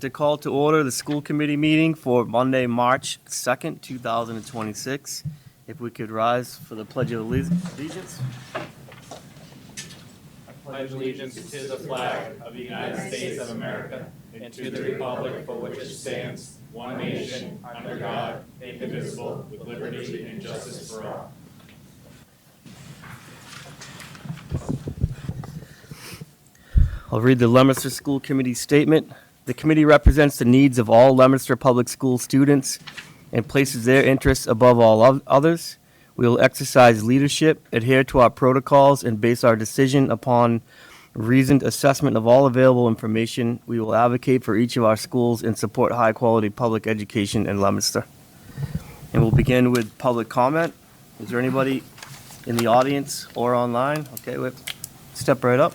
To call to order the school committee meeting for Monday, March 2nd, 2026. If we could rise for the Pledge of Allegiance. Pledge allegiance to the flag of the United States of America and to the republic for which it stands, one nation, under God, indivisible, with liberty and justice for all. I'll read the Leominster School Committee statement. The committee represents the needs of all Leominster Public School students and places their interests above all others. We will exercise leadership, adhere to our protocols, and base our decision upon reasoned assessment of all available information. We will advocate for each of our schools and support high-quality public education in Leominster. And we'll begin with public comment. Is there anybody in the audience or online? Okay, step right up.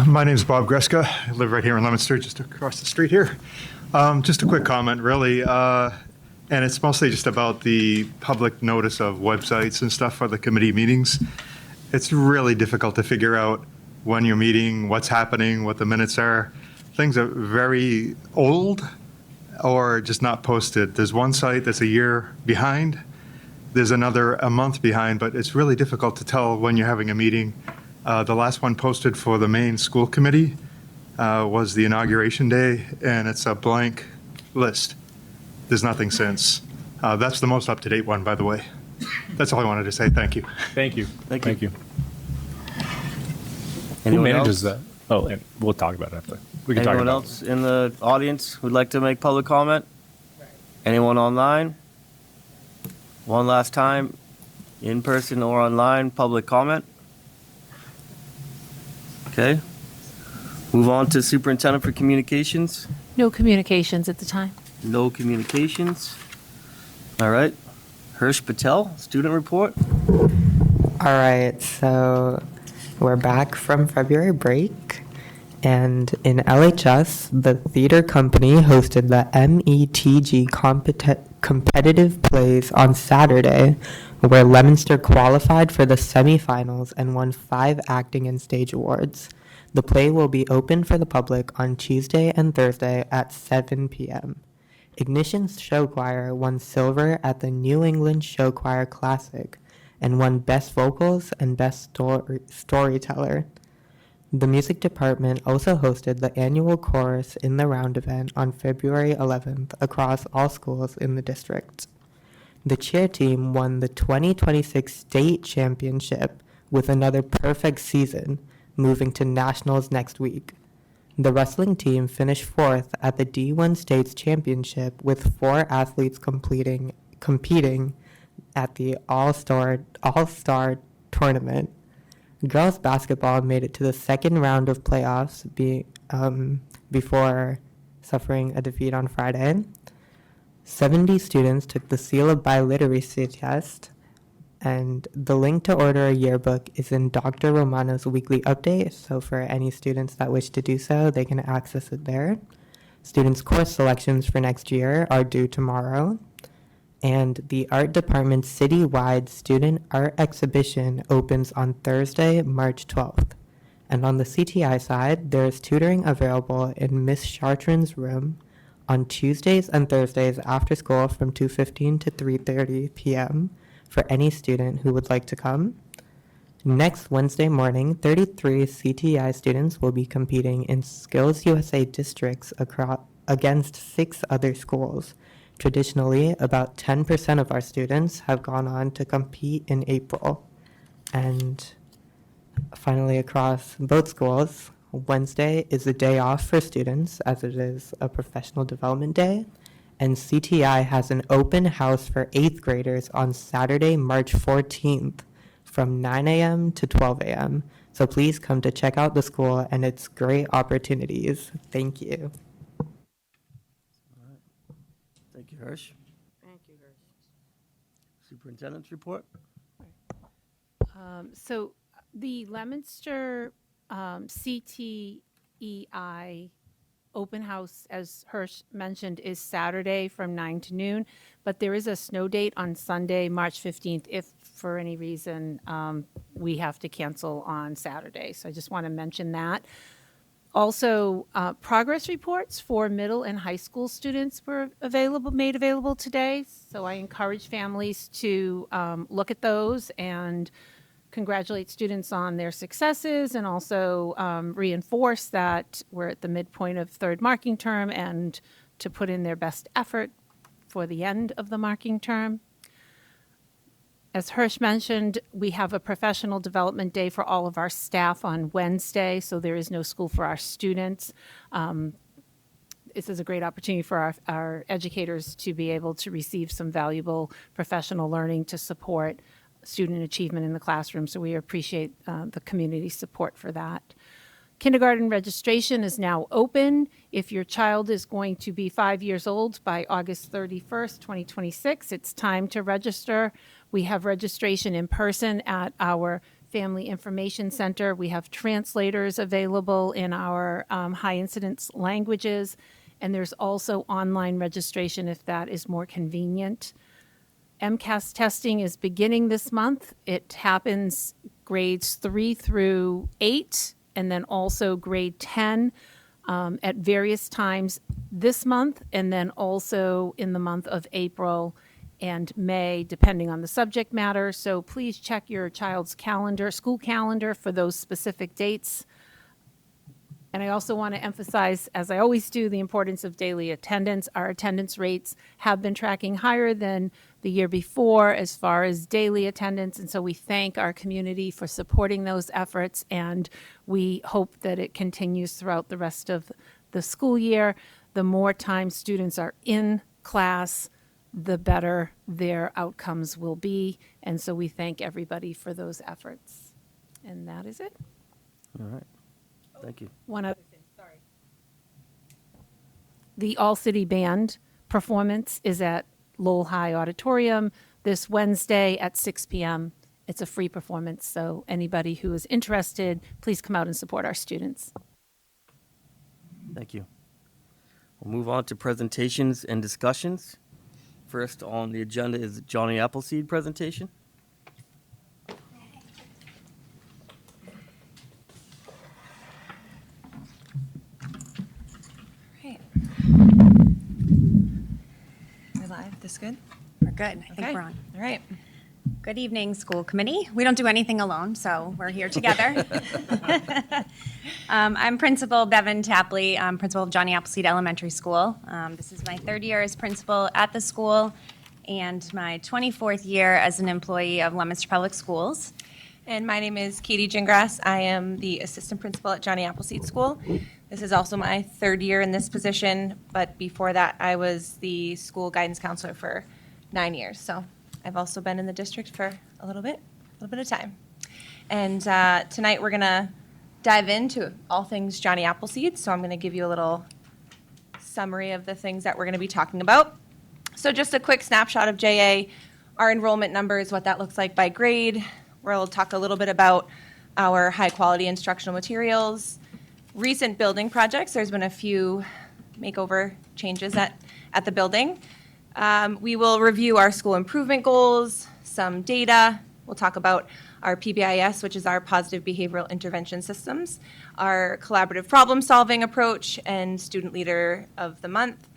My name is Bob Greska. I live right here in Leominster, just across the street here. Just a quick comment, really, and it's mostly just about the public notice of websites and stuff for the committee meetings. It's really difficult to figure out when you're meeting, what's happening, what the minutes are. Things are very old or just not posted. There's one site that's a year behind. There's another a month behind, but it's really difficult to tell when you're having a meeting. The last one posted for the main school committee was the inauguration day, and it's a blank list. There's nothing since. That's the most up-to-date one, by the way. That's all I wanted to say. Thank you. Thank you. Thank you. Who Anyone manages else? that? Oh, and we'll talk about it after. We can Anyone talk about else in the audience who'd like to make public comment? Anyone online? One last time, in person or online, public comment? Okay. Move on to Superintendent for Communications. No communications at the time. No communications. All right. Hirsch Patel, student report. All right, so we're back from February break, and in LHS, the theater company hosted the METG competitive plays on Saturday, where Leominster qualified for the semifinals and won 5 acting and stage awards. The play will be open for the public on Tuesday and Thursday at 7 p.m. Ignition's show choir won silver at the New England Show Choir Classic and won Best Vocals and Best Storyteller. The music department also hosted the annual chorus in the round event on February 11th across all schools in the district. The cheer team won the 2026 state championship with another perfect season, moving to nationals next week. The wrestling team finished 4th at the D1 States Championship with 4 athletes competing at the All-Star tournament. Girls basketball made it to the second round of playoffs before suffering a defeat on Friday. 70 students took the Seal of Biliteracy test, and the link to order a yearbook is in Dr. Romano's weekly update, so for any students that wish to do so, they can access it there. Students' course selections for next year are due tomorrow, and the art department's citywide student art exhibition opens on Thursday, March 12th. And on the CTI side, there is tutoring available in Miss Chartrand's room on Tuesdays and Thursdays after school from 2:15 to 3:30 p.m. for any student who would like to come. Next Wednesday morning, 33 CTI students will be competing in Skills USA districts against 6 other schools. Traditionally, about 10% of our students have gone on to compete in April. And finally, across both schools, Wednesday is a day off for students as it is a professional development day. And CTI has an open house for 8th graders on Saturday, March 14th from 9 a.m. to 12 a.m. So please come to check out the school and its great opportunities. Thank you. Thank you, Hirsch. Thank you, Hirsch. Superintendent's report. So the Leominster CTEI open house, as Hirsch mentioned, is Saturday from 9 to noon, but there is a snow date on Sunday, March 15th, if for any reason we have to cancel on Saturday. So I just want to mention that. Also, progress reports for middle and high school students were made available today. So I encourage families to look at those and congratulate students on their successes, and also reinforce that we're at the midpoint of third marking term and to put in their best effort for the end of the marking term. As Hirsch mentioned, we have a professional development day for all of our staff on Wednesday, so there is no school for our students. This is a great opportunity for our educators to be able to receive some valuable professional learning to support student achievement in the classroom, so we appreciate the community support for that. Kindergarten registration is now open. If your child is going to be 5 years old by August 31st, 2026, it's time to register. We have registration in person at our Family Information Center. We have translators available in our high incidence languages, and there's also online registration if that is more convenient. MCAS testing is beginning this month. It happens grades 3 through 8, and then also grade 10 at various times this month, and then also in the month of April and May, depending on the subject matter. So please check your child's calendar, school calendar, for those specific dates. And I also want to emphasize, as I always do, the importance of daily attendance. Our attendance rates have been tracking higher than the year before as far as daily attendance, and so we thank our community for supporting those efforts, and we hope that it continues throughout the rest of the school year. The more time students are in class, the better their outcomes will be, and so we thank everybody for those efforts. And that is it. All right. Thank you. One other thing, sorry. The All-City Band performance is at Lowell High Auditorium this Wednesday at 6 p.m. It's a free performance, so anybody who is interested, please come out and support our students. Thank you. We'll move on to presentations and discussions. First on the agenda is the Johnny Appleseed presentation. Right. We're live. This good? We're good. I think Okay. we're on. All right. Good evening, school committee. We don't do anything alone, so we're here together. I'm Principal Bevan Tapley. I'm principal of Johnny Appleseed Elementary School. This is my third year as principal at the school and my 24th year as an employee of Leominster Public Schools. And my name is Katie Gingras. I am the assistant principal at Johnny Appleseed School. This is also my third year in this position, but before that, I was the school guidance counselor for 9 years. So I've also been in the district for a little bit of time. And tonight we're gonna dive into all things Johnny Appleseed. So I'm gonna give you a little summary of the things that we're gonna be talking about. So just a quick snapshot of JA, our enrollment numbers, what that looks like by grade. We'll talk a little bit about our high-quality instructional materials, recent building projects. There's been a few makeover changes at the building. We will review our school improvement goals, some data. We'll talk about our PBIS, which is our positive behavioral intervention systems, our collaborative problem-solving approach, and student leader of the month.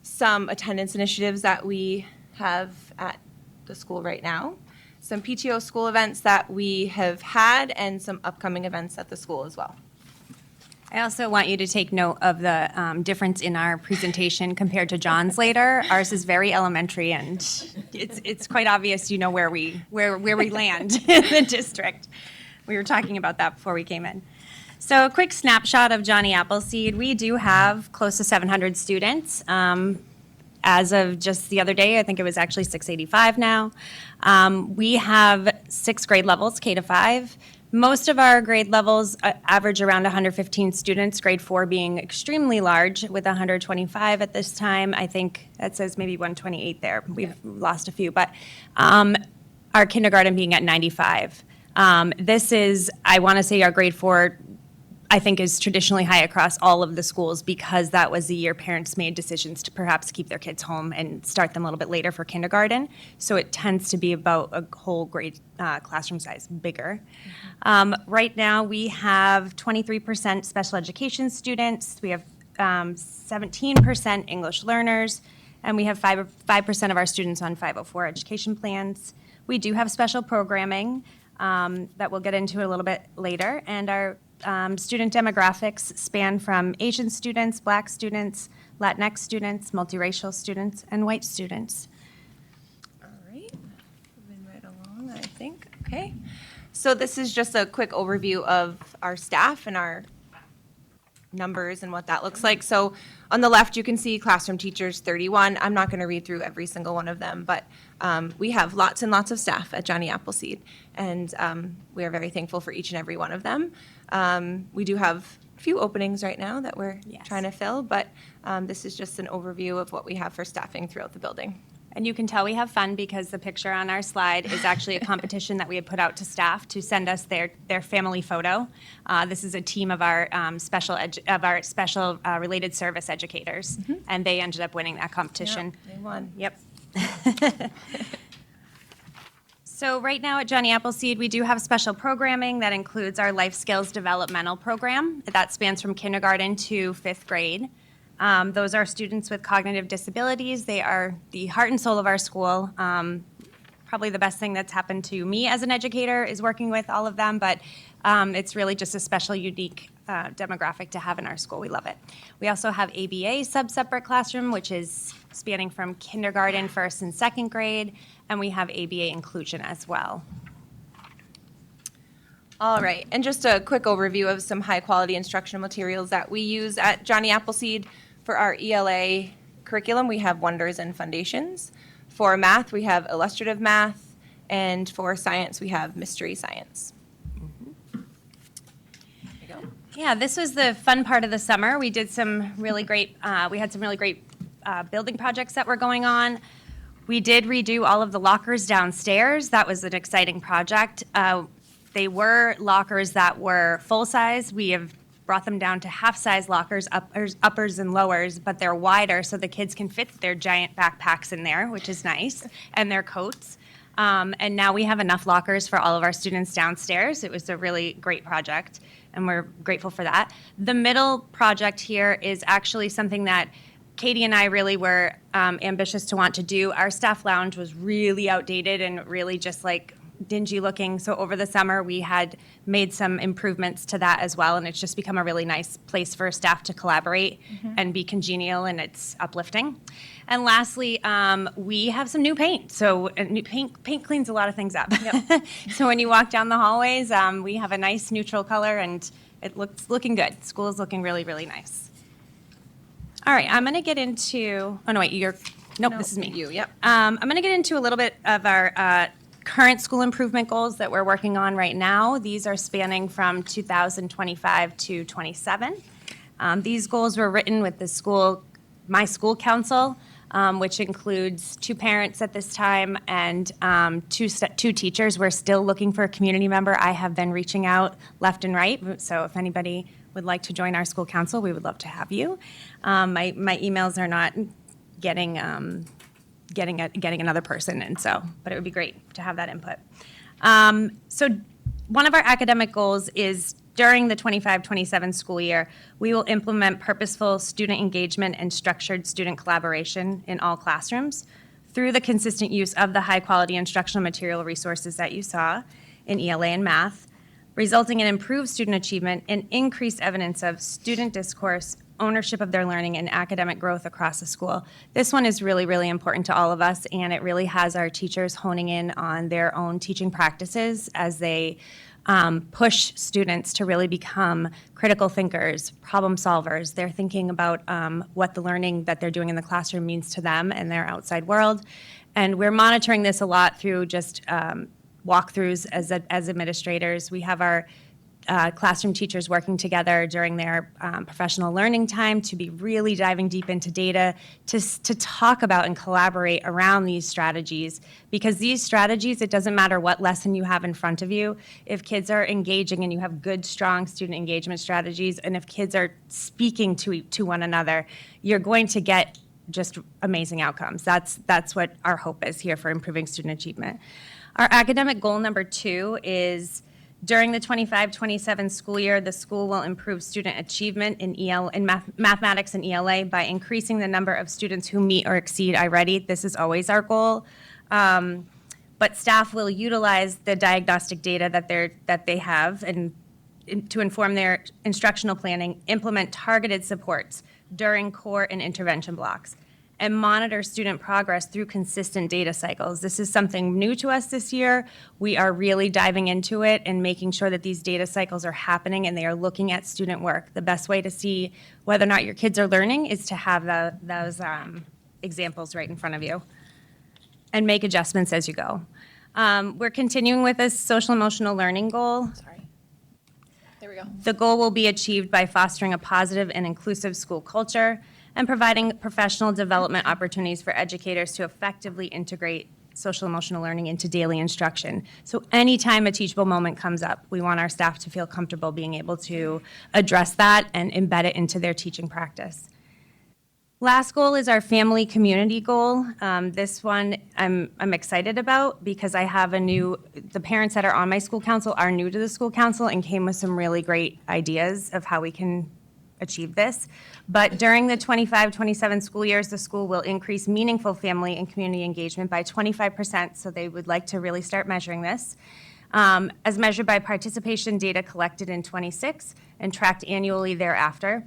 Some attendance initiatives that we have at the school right now, some PTO school events that we have had, and some upcoming events at the school as well. I also want you to take note of the difference in our presentation compared to John's later. Ours is very elementary, and it's quite obvious, you know, where we land in the district. We were talking about that before we came in. So a quick snapshot of Johnny Appleseed. We do have close to 700 students. As of just the other day, I think it was actually 685 now. We have 6 grade levels, K to 5. Most of our grade levels average around 115 students, grade 4 being extremely large with 125 at this time. I think that says maybe 128 there. We've lost a few, but our kindergarten being at 95. This is, I want to say, our grade 4 I think is traditionally high across all of the schools because that was the year parents made decisions to perhaps keep their kids home and start them a little bit later for kindergarten. So it tends to be about a whole grade classroom size bigger. Right now, we have 23% special education students. We have 17% English learners, and we have 5% of our students on 504 education plans. We do have special programming that we'll get into a little bit later, and our student demographics span from Asian students, Black students, Latinx students, multiracial students, and white students. All right, moving right along, I think. Okay, so this is just a quick overview of our staff and our numbers and what that looks like. So on the left, you can see classroom teachers, 31. I'm not going to read through every single one of them, but we have lots and lots of staff at Johnny Appleseed, and we are very thankful for each and every one of them. We do have a few openings right now that we're trying to fill, but this is just an overview of what we have for staffing throughout the building. And you can tell we have fun because the picture on our slide is actually a competition that we had put out to staff to send us their family photo. This is a team of our special related service educators, and they ended up winning that competition. Yep, they won. Yep. So right now at Johnny Appleseed, we do have special programming that includes our life skills developmental program. That spans from kindergarten to 5th grade. Those are students with cognitive disabilities. They are the heart and soul of our school. Probably the best thing that's happened to me as an educator is working with all of them, but it's really just a special, unique demographic to have in our school. We love it. We also have ABA sub-separate classroom, which is spanning from kindergarten, 1st and 2nd grade, and we have ABA inclusion as well. All right, and just a quick overview of some high-quality instructional materials that we use at Johnny Appleseed. For our ELA curriculum, we have Wonders and Foundations. For math, we have Illustrative Math, and for science, we have Mystery Science. There you go. Yeah, this was the fun part of the summer. We did some really great, we had some really great building projects that were going on. We did redo all of the lockers downstairs. That was an exciting project. They were lockers that were full-size. We have brought them down to half-size lockers, uppers and lowers, but they're wider so the kids can fit their giant backpacks in there, which is nice, and their coats. And now we have enough lockers for all of our students downstairs. It was a really great project, and we're grateful for that. The middle project here is actually something that Katie and I really were ambitious to want to do. Our staff lounge was really outdated and really just like dingy looking. So over the summer, we had made some improvements to that as well. And it's just become a really nice place for staff to collaborate and be congenial, and it's uplifting. And lastly, we have some new paint. So new paint cleans a lot of things up. Yep. So when you walk down the hallways, we have a nice neutral color, and it looking good. School is looking really, really nice. All right, I'm going to get into, oh no, wait, nope, this is me. You, yep. I'm going to get into a little bit of our current school improvement goals that we're working on right now. These are spanning from 2025 to 27. These goals were written with my school council, which includes 2 parents at this time and 2 teachers. We're still looking for a community member. I have been reaching out left and right, so if anybody would like to join our school council, we would love to have you. My emails are not getting another person, and so, but it would be great to have that input. So one of our academic goals is during the 25-27 school year, we will implement purposeful student engagement and structured student collaboration in all classrooms through the consistent use of the high-quality instructional material resources that you saw in ELA and math, resulting in improved student achievement and increased evidence of student discourse, ownership of their learning, and academic growth across the school. This one is really, really important to all of us, and it really has our teachers honing in on their own teaching practices as they push students to really become critical thinkers, problem solvers. They're thinking about what the learning that they're doing in the classroom means to them and their outside world. And we're monitoring this a lot through just walkthroughs as administrators. We have our classroom teachers working together during their professional learning time to be really diving deep into data to talk about and collaborate around these strategies. Because these strategies, it doesn't matter what lesson you have in front of you, if kids are engaging and you have good, strong student engagement strategies, and if kids are speaking to one another, you're going to get just amazing outcomes. That's what our hope is here for improving student achievement. Our academic goal number 2 is during the 25-27 school year, the school will improve student achievement in mathematics and ELA by increasing the number of students who meet or exceed iReady. This is always our goal. But staff will utilize the diagnostic data that they have and to inform their instructional planning, implement targeted supports during core and intervention blocks, and monitor student progress through consistent data cycles. This is something new to us this year. We are really diving into it and making sure that these data cycles are happening and they are looking at student work. The best way to see whether or not your kids are learning is to have those examples right in front of you and make adjustments as you go. We're continuing with this social emotional learning goal. Sorry. There we go. The goal will be achieved by fostering a positive and inclusive school culture and providing professional development opportunities for educators to effectively integrate social emotional learning into daily instruction. So anytime a teachable moment comes up, we want our staff to feel comfortable being able to address that and embed it into their teaching practice. Last goal is our family community goal. This one I'm excited about because I have the parents that are on my school council are new to the school council and came with some really great ideas of how we can achieve this. But during the 25-27 school years, the school will increase meaningful family and community engagement by 25%, so they would like to really start measuring this, as measured by participation data collected in 26 and tracked annually thereafter.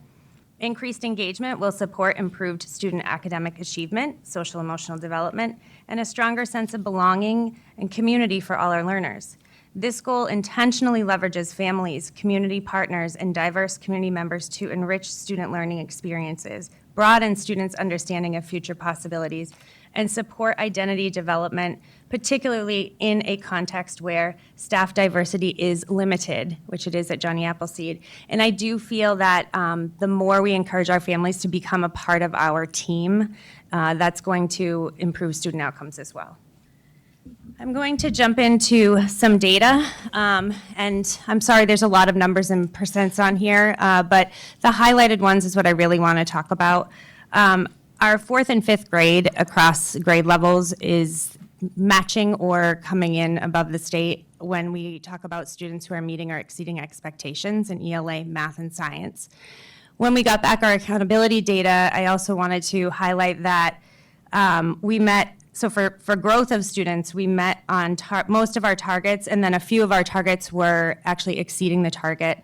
Increased engagement will support improved student academic achievement, social emotional development, and a stronger sense of belonging and community for all our learners. This goal intentionally leverages families, community partners, and diverse community members to enrich student learning experiences, broaden students' understanding of future possibilities, and support identity development, particularly in a context where staff diversity is limited, which it is at Johnny Appleseed. And I do feel that the more we encourage our families to become a part of our team, that's going to improve student outcomes as well. I'm going to jump into some data, and I'm sorry there's a lot of numbers and percents on here, but the highlighted ones is what I really want to talk about. Our 4th and 5th grade across grade levels is matching or coming in above the state when we talk about students who are meeting or exceeding expectations in ELA, math, and science. When we got back our accountability data, I also wanted to highlight that we met. So for growth of students, we met on most of our targets, and then a few of our targets were actually exceeding the target.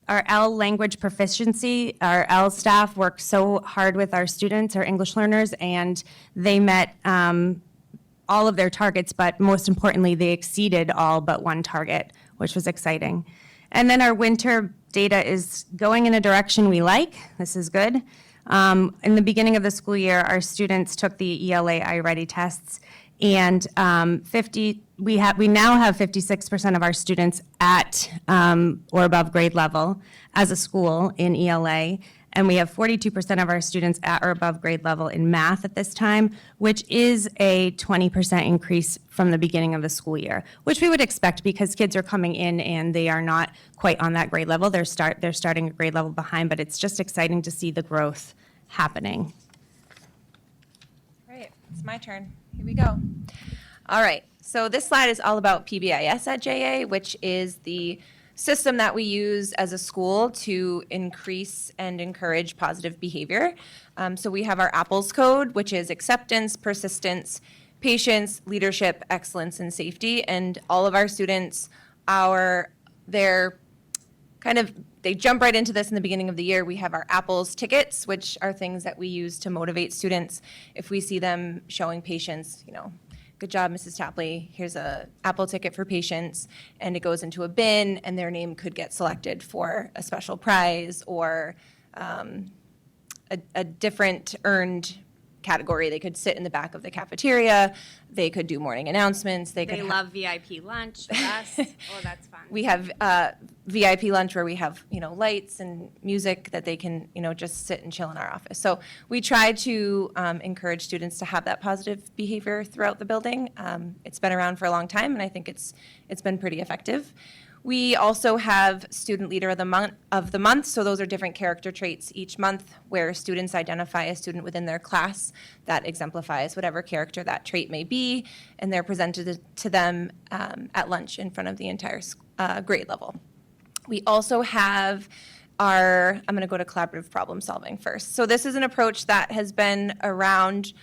Our L language proficiency, our L staff worked so hard with our students, our English learners, and they met all of their targets, but most importantly, they exceeded all but one target, which was exciting. And then our winter data is going in a direction we like. This is good. In the beginning of the school year, our students took the ELA iReady tests, and we now have 56% of our students at or above grade level as a school in ELA, and we have 42% of our students at or above grade level in math at this time, which is a 20% increase from the beginning of the school year, which we would expect because kids are coming in and they are not quite on that grade level. They're starting a grade level behind, but it's just exciting to see the growth happening. Great, it's my turn. Here we go. All right, so this slide is all about PBIS at JA, which is the system that we use as a school to increase and encourage positive behavior. So we have our APPLES code, which is acceptance, persistence, patience, leadership, excellence, and safety. And all of our students they jump right into this in the beginning of the year. We have our APPLES tickets, which are things that we use to motivate students. If we see them showing patience, good job, Mrs. Tapley, here's a Apple ticket for patience, and it goes into a bin, and their name could get selected for a special prize or a different earned category. They could sit in the back of the cafeteria. They could do morning announcements. They They could love VIP lunch with us. Oh, that's fun. we have VIP lunch where we have, lights and music that they can, just sit and chill in our office. So we try to encourage students to have that positive behavior throughout the building. It's been around for a long time, and I think it's been pretty effective. We also have Student Leader of the Month, so those are different character traits each month where students identify a student within their class that exemplifies whatever character that trait may be, and they're presented to them at lunch in front of the entire grade level. We also have I'm going to go to collaborative problem solving first. So this is an approach that has been around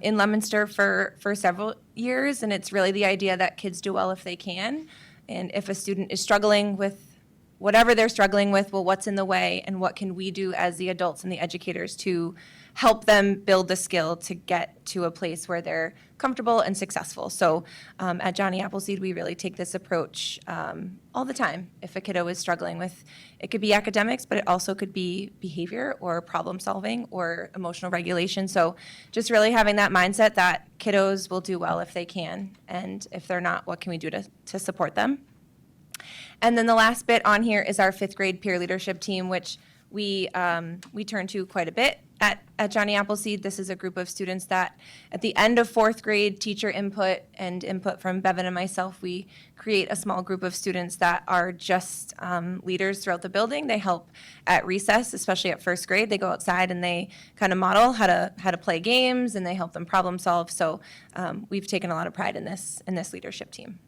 in Leominster for several years, and it's really the idea that kids do well if they can. And if a student is struggling with whatever they're struggling with, well, what's in the way, and what can we do as the adults and the educators to help them build the skill to get to a place where they're comfortable and successful. So at Johnny Appleseed, we really take this approach all the time. If a kiddo is struggling with, it could be academics, but it also could be behavior or problem solving or emotional regulation. So just really having that mindset that kiddos will do well if they can, and if they're not, what can we do to support them? And then the last bit on here is our 5th grade peer leadership team, which we turn to quite a bit at Johnny Appleseed. This is a group of students that at the end of 4th grade, teacher input and input from Bevan and myself, we create a small group of students that are just leaders throughout the building. They help at recess, especially at 1st grade. They go outside and they kind of model how to play games, and they help them problem solve. So we've taken a lot of pride in this leadership team.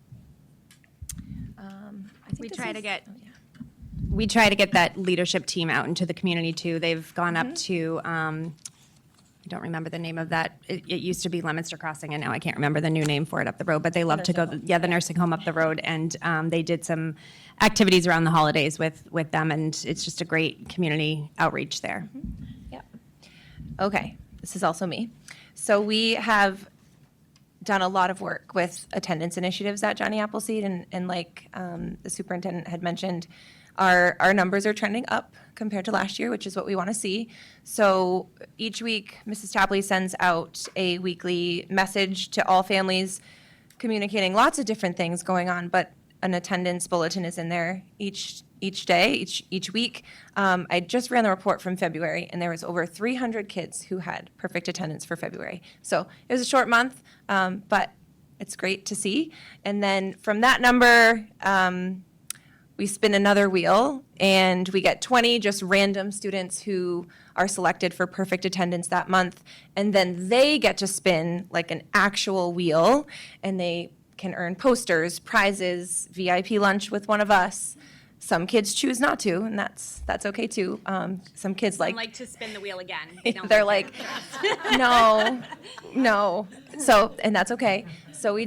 I think We this try to is- get oh, yeah. We try to get that leadership team out into the community too. They've gone up to, I don't remember the name of that. It used to be Leominster Crossing, and now I can't remember the new name for it up the road. But they love to go, the nursing home up the road, and they did some activities around the holidays with them, and it's just a great community outreach there. Yeah. Okay, this is also me. So we have done a lot of work with attendance initiatives at Johnny Appleseed, and like the superintendent had mentioned, our numbers are trending up compared to last year, which is what we want to see. So each week, Mrs. Tapley sends out a weekly message to all families communicating lots of different things going on, but an attendance bulletin is in there each day, each week. I just ran the report from February, and there was over 300 kids who had perfect attendance for February. So it was a short month, but it's great to see. And then from that number, we spin another wheel, and we get 20 just random students who are selected for perfect attendance that month. And then they get to spin like an actual wheel, and they can earn posters, prizes, VIP lunch with one of us. Some kids choose not to, and that's okay too. Some kids I'd like to spin the wheel again. They don't they're like, no. So, and that's okay. So we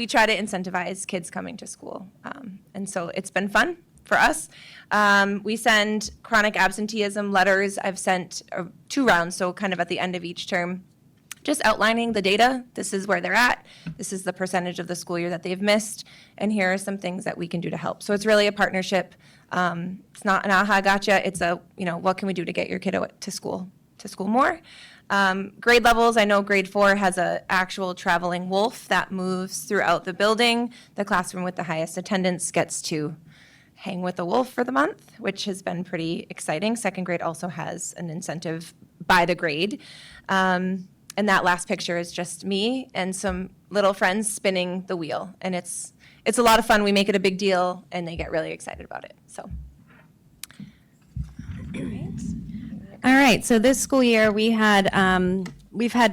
try to incentivize kids coming to school. And so it's been fun for us. We send chronic absenteeism letters. I've sent 2 rounds, so kind of at the end of each term, just outlining the data. This is where they're at. This is the percentage of the school year that they've missed. And here are some things that we can do to help. So it's really a partnership. It's not an aha gotcha. It's what can we do to get your kiddo to school more? Grade levels, I know grade 4 has an actual traveling wolf that moves throughout the building. The classroom with the highest attendance gets to hang with the wolf for the month, which has been pretty exciting. 2nd grade also has an incentive by the grade. And that last picture is just me and some little friends spinning the wheel. And it's a lot of fun. We make it a big deal, and they get really excited about it. So. All right, so this school year, we've had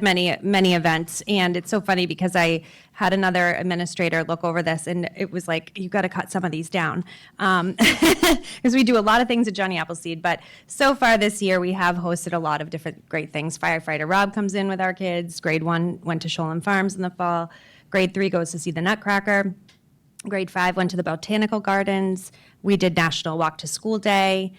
many events, and it's so funny because I had another administrator look over this, and it was like, you've got to cut some of these down. Because we do a lot of things at Johnny Appleseed, but so far this year, we have hosted a lot of different great things. Firefighter Rob comes in with our kids. Grade 1 went to Shoalham Farms in the fall. Grade 3 goes to see the Nutcracker. Grade 5 went to the Botanical Gardens. We did National Walk to School Day.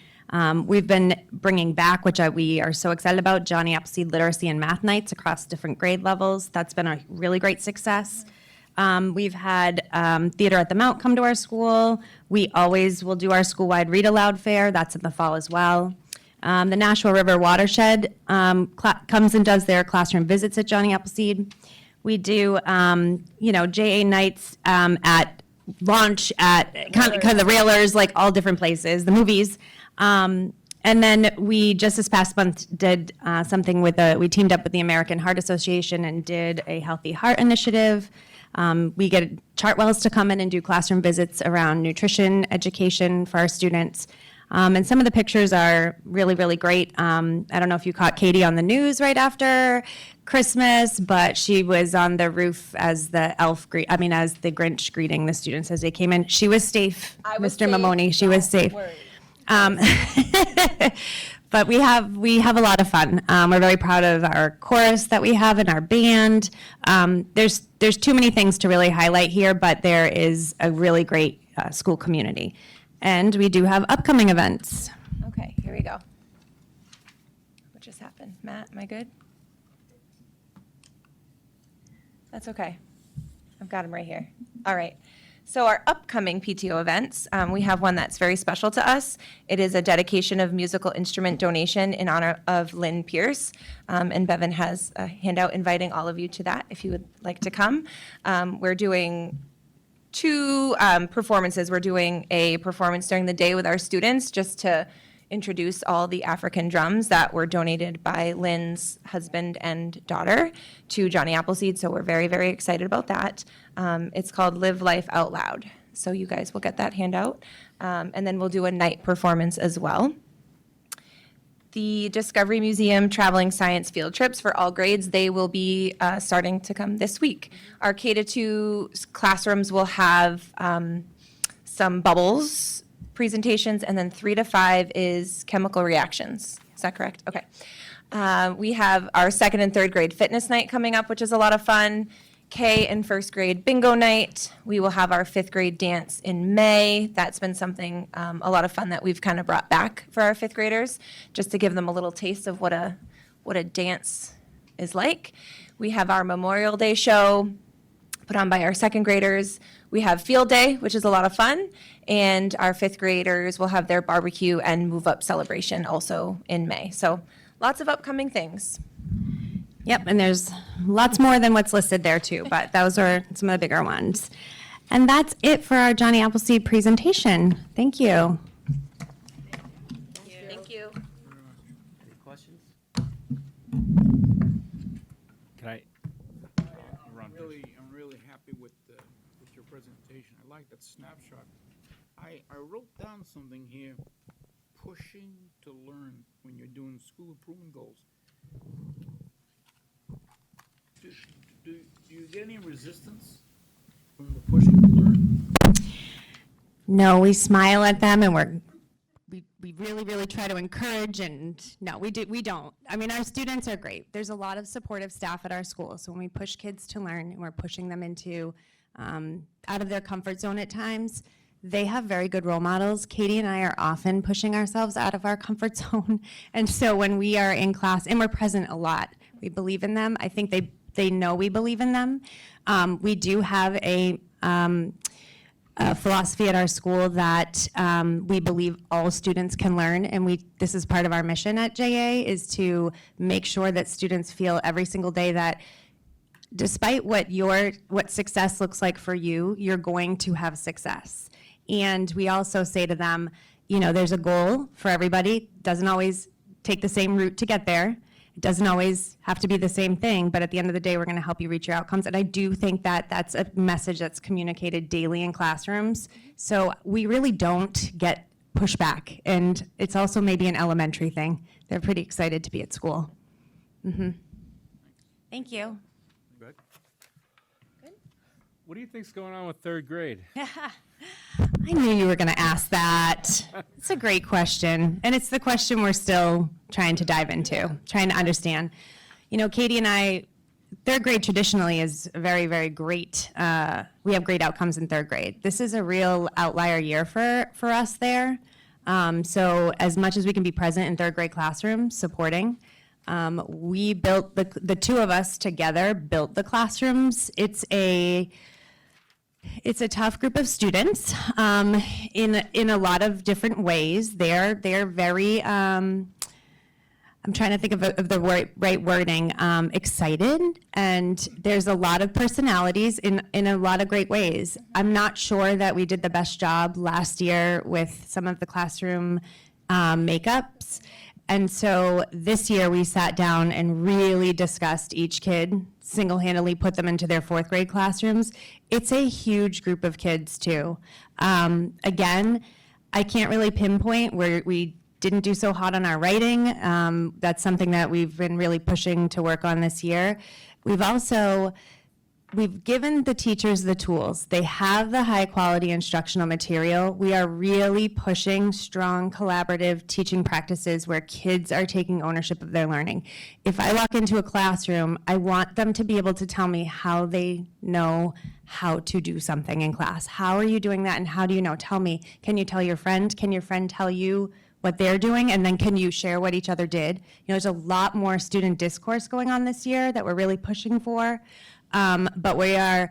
We've been bringing back, which we are so excited about, Johnny Appleseed Literacy and Math Nights across different grade levels. That's been a really great success. We've had Theater at the Mount come to our school. We always will do our school-wide read-aloud fair. That's in the fall as well. The Nashua River Watershed comes and does their classroom visits at Johnny Appleseed. We do, JA nights at launch, at kind of the Railers, like all different places, the movies. And then we just this past month did something we teamed up with the American Heart Association and did a Healthy Heart Initiative. We get Chartwells to come in and do classroom visits around nutrition education for our students. And some of the pictures are really, really great. I don't know if you caught Katie on the news right after Christmas, but she was on the roof as the as the Grinch greeting the students as they came in. She was safe, Mr. Mamoni. She was safe. But we have a lot of fun. We're very proud of our chorus that we have in our band. There's too many things to really highlight here, but there is a really great school community. And we do have upcoming events. Okay, here we go. What just happened? Matt, am I good? That's okay. I've got him right here. All right. So our upcoming PTO events, we have one that's very special to us. It is a dedication of musical instrument donation in honor of Lynn Pierce. And Bevan has a handout inviting all of you to that if you would like to come. We're doing two performances. We're doing a performance during the day with our students just to introduce all the African drums that were donated by Lynn's husband and daughter to Johnny Appleseed. So we're very, very excited about that. It's called Live Life Out Loud. So you guys will get that handout. And then we'll do a night performance as well. The Discovery Museum traveling science field trips for all grades, they will be starting to come this week. Our K-2 classrooms will have some bubbles presentations, and then 3 to 5 is chemical reactions. Is that correct? Okay. We have our 2nd and 3rd grade fitness night coming up, which is a lot of fun. K and 1st grade bingo night. We will have our 5th grade dance in May. That's been something, a lot of fun that we've kind of brought back for our 5th graders, just to give them a little taste of what a dance is like. We have our Memorial Day show put on by our 2nd graders. We have field day, which is a lot of fun, and our 5th graders will have their barbecue and move up celebration also in May. So lots of upcoming things. Yep, and there's lots more than what's listed there too, but those are some of the bigger ones. And that's it for our Johnny Appleseed presentation. Thank you. Thank you. Any questions? Can I? I'm really happy with your presentation. I like that snapshot. I wrote down something here, pushing to learn when you're doing school improvement goals. Do you get any resistance from the pushing to learn? No, we smile at them and we really, really try to encourage, and no, we don't. I mean, our students are great. There's a lot of supportive staff at our school, so when we push kids to learn and we're pushing them into out of their comfort zone at times, they have very good role models. Katie and I are often pushing ourselves out of our comfort zone, and so when we are in class, and we're present a lot, we believe in them. I think they know we believe in them. We do have a philosophy at our school that we believe all students can learn, and this is part of our mission at JA, is to make sure that students feel every single day that despite what success looks like for you, you're going to have success. And we also say to them, there's a goal for everybody. Doesn't always take the same route to get there. It doesn't always have to be the same thing, but at the end of the day, we're going to help you reach your outcomes. And I do think that that's a message that's communicated daily in classrooms. So we really don't get pushback. And it's also maybe an elementary thing. They're pretty excited to be at school. Mm-hmm. Thank you. Good. What do you think's going on with 3rd grade? I knew you were going to ask that. It's a great question. And it's the question we're still trying to dive into, trying to understand. Katie and I, 3rd grade traditionally is very, very great. We have great outcomes in 3rd grade. This is a real outlier year for us there. So as much as we can be present in 3rd grade classrooms supporting, we built, the two of us together built the classrooms. It's a tough group of students in a lot of different ways. They're very I'm trying to think of the right wording, excited, and there's a lot of personalities in a lot of great ways. I'm not sure that we did the best job last year with some of the classroom makeups. And so this year we sat down and really discussed each kid, single-handedly put them into their 4th grade classrooms. It's a huge group of kids too. Again, I can't really pinpoint where we didn't do so hot on our writing. That's something that we've been really pushing to work on this year. We've given the teachers the tools. They have the high quality instructional material. We are really pushing strong collaborative teaching practices where kids are taking ownership of their learning. If I walk into a classroom, I want them to be able to tell me how they know how to do something in class. How are you doing that and how do you know? Tell me. Can you tell your friend? Can your friend tell you what they're doing, and then can you share what each other did? There's a lot more student discourse going on this year that we're really pushing for. But we are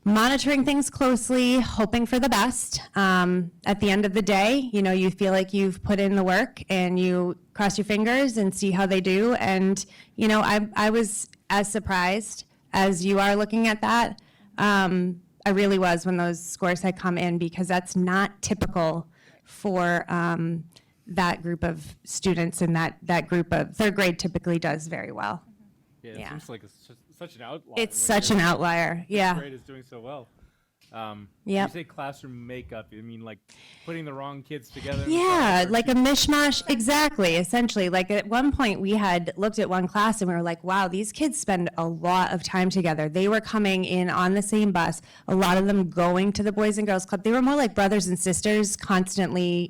monitoring things closely, hoping for the best. At the end of the day, you feel like you've put in the work and you cross your fingers and see how they do. And, I was as surprised as you are looking at that. I really was when those scores had come in, because that's not typical for that group of students, and that group of 3rd grade typically does very well. Yeah, it Yeah. seems like it's such an outlier. It's when such an your outlier, yeah. Grade is doing so well. Yep. You say classroom makeup, you mean like putting the wrong kids together? in Yeah, front of like a mishmash, exactly, essentially. Like at one point, we had looked at one class and we were like, wow, these kids spend a lot of time together. They were coming in on the same bus, a lot of them going to the Boys and Girls Club. They were more like brothers and sisters, constantly,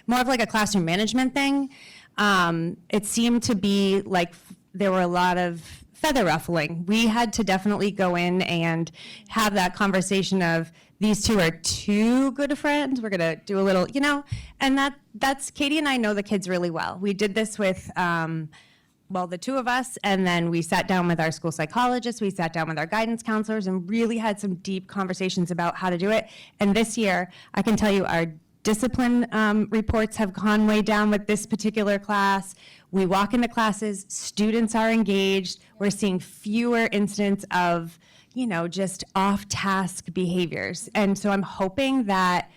more of like a classroom management thing. It seemed to be like there were a lot of feather ruffling. We had to definitely go in and have that conversation of, these two are too good of friends. We're gonna do a little, and that's Katie and I know the kids really well. We did this with, the 2 of us, and then we sat down with our school psychologists, we sat down with our guidance counselors, and really had some deep conversations about how to do it. And this year, I can tell you our discipline reports have gone way down with this particular class. We walk into classes, students are engaged. We're seeing fewer incidents of, just off-task behaviors. And so I'm hoping that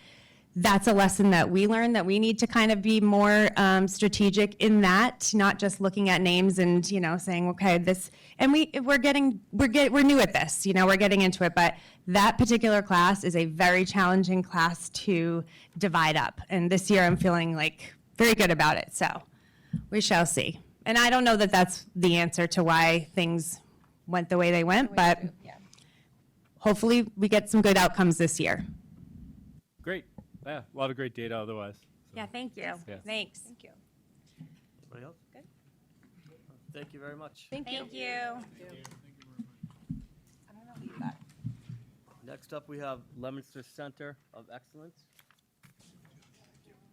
that's a lesson that we learned, that we need to kind of be more strategic in that, not just looking at names and, saying, okay, this, and we're new at this, we're getting into it, but that particular class is a very challenging class to divide up. And this year I'm feeling like very good about it, so we shall see. And I don't know that that's the answer to why things went the way they went, but hopefully we get some good outcomes this year. Great. Yeah, a lot of great data otherwise. So, Yeah, thank you. Yeah. Thanks. Thank you. Anybody else? Good. Thank you very much. Thank you. Next up, we have Leominster Center of Excellence.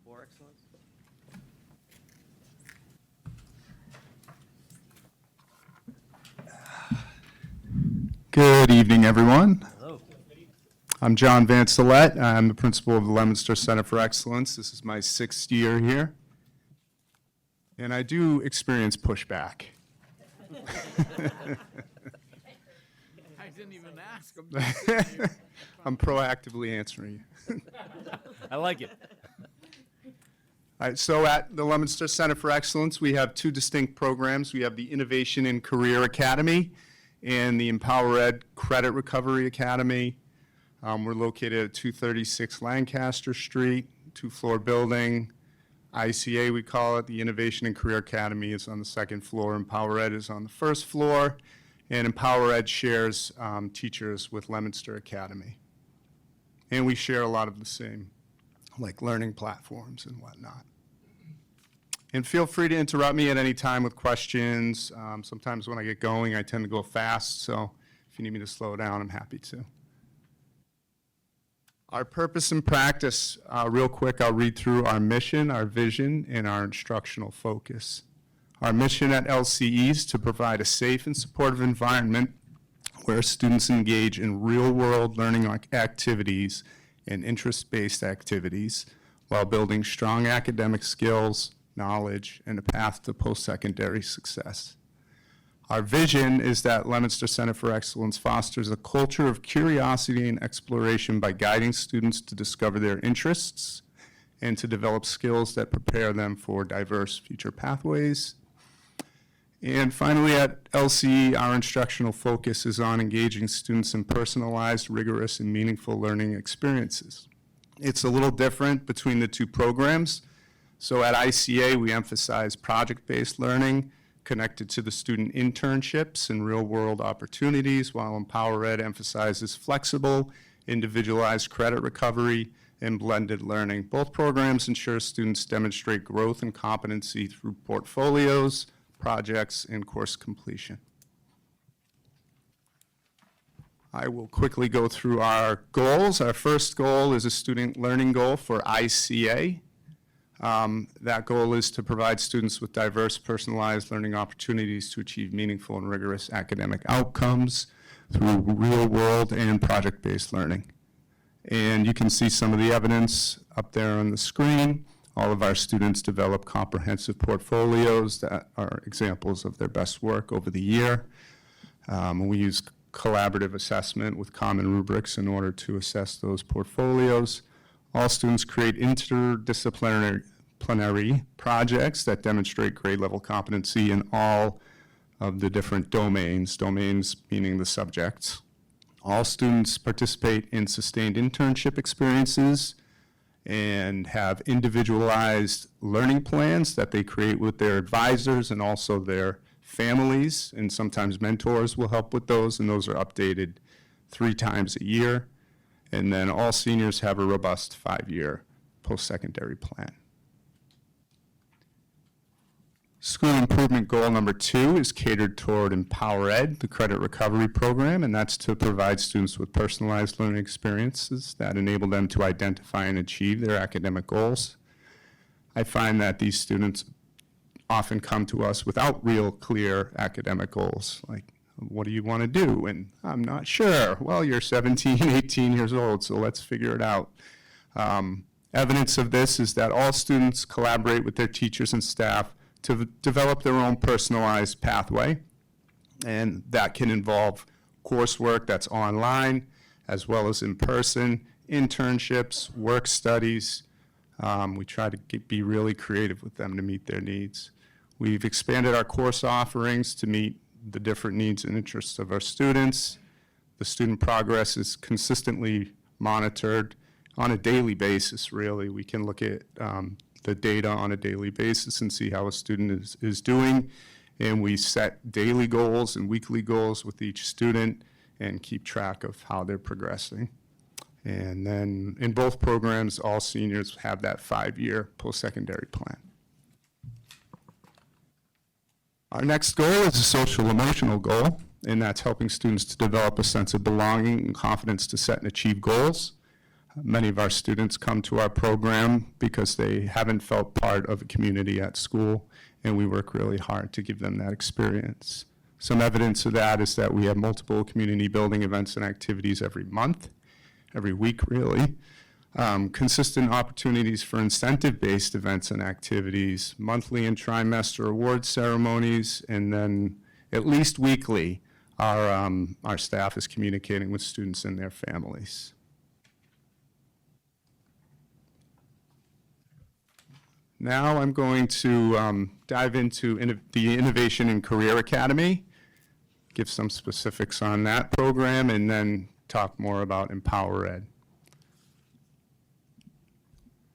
For Excellence. Good evening, everyone. Hello. I'm John Vancelette. I'm the principal of the Leominster Center for Excellence. This is my 6th year here. And I do experience pushback. I didn't even ask him. I'm proactively answering you. I like it. All right, so at the Leominster Center for Excellence, we have 2 distinct programs. We have the Innovation and Career Academy and the Empower Ed Credit Recovery Academy. We're located at 236 Lancaster Street, 2-floor building. ICA, we call it. The Innovation and Career Academy is on the 2nd floor. Empower Ed is on the 1st floor. And Empower Ed shares teachers with Leominster Academy. And we share a lot of the same, like learning platforms and whatnot. And feel free to interrupt me at any time with questions. Sometimes when I get going, I tend to go fast, so if you need me to slow down, I'm happy to. Our purpose and practice, real quick, I'll read through our mission, our vision, and our instructional focus. Our mission at LCE is to provide a safe and supportive environment where students engage in real-world learning activities and interest-based activities while building strong academic skills, knowledge, and a path to post-secondary success. Our vision is that Leominster Center for Excellence fosters a culture of curiosity and exploration by guiding students to discover their interests and to develop skills that prepare them for diverse future pathways. And finally, at LCE, our instructional focus is on engaging students in personalized, rigorous, and meaningful learning experiences. It's a little different between the two programs. So at ICA, we emphasize project-based learning connected to the student internships and real-world opportunities, while Empower Ed emphasizes flexible, individualized credit recovery and blended learning. Both programs ensure students demonstrate growth and competency through portfolios, projects, and course completion. I will quickly go through our goals. Our first goal is a student learning goal for ICA. That goal is to provide students with diverse, personalized learning opportunities to achieve meaningful and rigorous academic outcomes through real-world and project-based learning. And you can see some of the evidence up there on the screen. All of our students develop comprehensive portfolios that are examples of their best work over the year. We use collaborative assessment with common rubrics in order to assess those portfolios. All students create interdisciplinary projects that demonstrate grade level competency in all of the different domains meaning the subjects. All students participate in sustained internship experiences and have individualized learning plans that they create with their advisors and also their families, and sometimes mentors will help with those, and those are updated 3 times a year. And then all seniors have a robust 5-year post-secondary plan. School improvement goal number 2 is catered toward Empower Ed, the credit recovery program, and that's to provide students with personalized learning experiences that enable them to identify and achieve their academic goals. I find that these students often come to us without real clear academic goals, like, what do you want to do? And I'm not sure. Well, you're 17, 18 years old, so let's figure it out. Evidence of this is that all students collaborate with their teachers and staff to develop their own personalized pathway, and that can involve coursework that's online as well as in person, internships, work studies. We try to be really creative with them to meet their needs. We've expanded our course offerings to meet the different needs and interests of our students. The student progress is consistently monitored on a daily basis, really. We can look at the data on a daily basis and see how a student is doing. And we set daily goals and weekly goals with each student and keep track of how they're progressing. And then in both programs, all seniors have that 5-year post-secondary plan. Our next goal is a social emotional goal, and that's helping students to develop a sense of belonging and confidence to set and achieve goals. Many of our students come to our program because they haven't felt part of a community at school, and we work really hard to give them that experience. Some evidence of that is that we have multiple community building events and activities every month, every week really. Consistent opportunities for incentive-based events and activities, monthly and trimester award ceremonies, and then at least weekly, our staff is communicating with students and their families. Now I'm going to dive into the Innovation and Career Academy, give some specifics on that program, and then talk more about Empower Ed.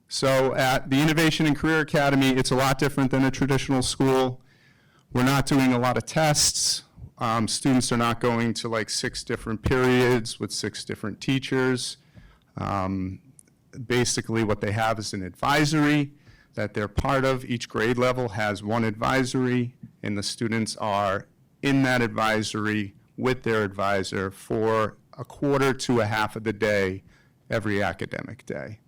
So at the Innovation and Career Academy, it's a lot different than a traditional school. We're not doing a lot of tests. Students are not going to like 6 different periods with 6 different teachers. Basically what they have is an advisory that they're part of. Each grade level has one advisory, and the students are in that advisory with their advisor for a quarter to a half of the day every academic day.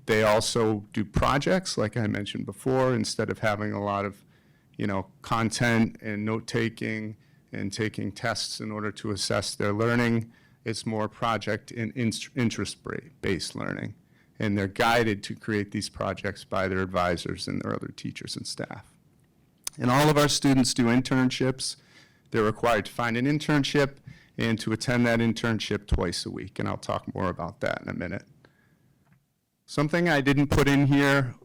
They also do projects, like I mentioned before, instead of having a lot of, content and note-taking and taking tests in order to assess their learning. It's more project and interest-based learning. and they're guided to create these projects by their advisors and their other teachers and staff. And all of our students do internships. They're required to find an internship and to attend that internship twice a week, and I'll talk more about that in a minute. Something I didn't put in here,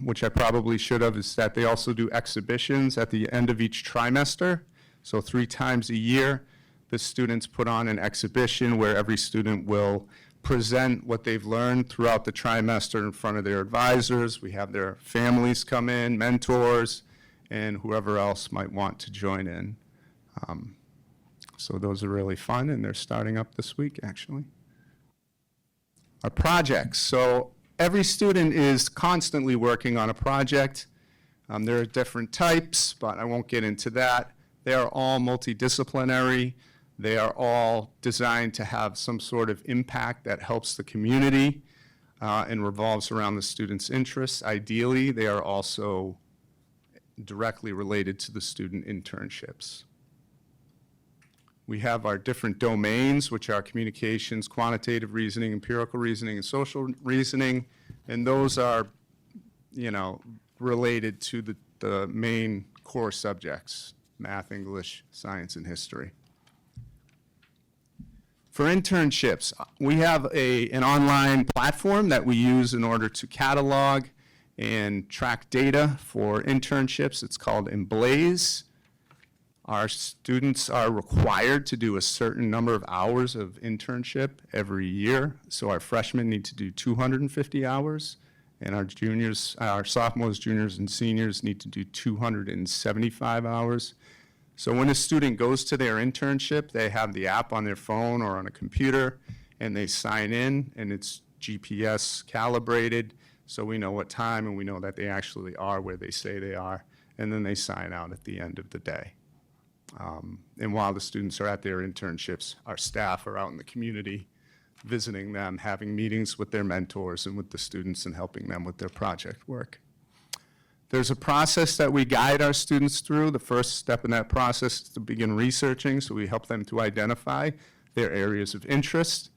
which I probably should have, is that they also do exhibitions at the end of each trimester. So 3 times a year, the students put on an exhibition where every student will present what they've learned throughout the trimester in front of their advisors. We have their families come in, mentors, and whoever else might want to join in. So those are really fun, and they're starting up this week, actually. Our projects. So every student is constantly working on a project. There are different types, but I won't get into that. They are all multidisciplinary. They are all designed to have some sort of impact that helps the community and revolves around the students' interests. Ideally, they are also directly related to the student internships. We have our different domains, which are communications, quantitative reasoning, empirical reasoning, and social reasoning. And those are, related to the main core subjects, math, English, science, and history. For internships, we have an online platform that we use in order to catalog and track data for internships. It's called Emblaze. Our students are required to do a certain number of hours of internship every year. So our freshmen need to do 250 hours, and our sophomores, juniors, and seniors need to do 275 hours. So when a student goes to their internship, they have the app on their phone or on a computer, and they sign in, and it's GPS calibrated, so we know what time, and we know that they actually are where they say they are, and then they sign out at the end of the day. And while the students are at their internships, our staff are out in the community visiting them, having meetings with their mentors and with the students and helping them with their project work. There's a process that we guide our students through. The first step in that process is to begin researching, so we help them to identify their areas of interest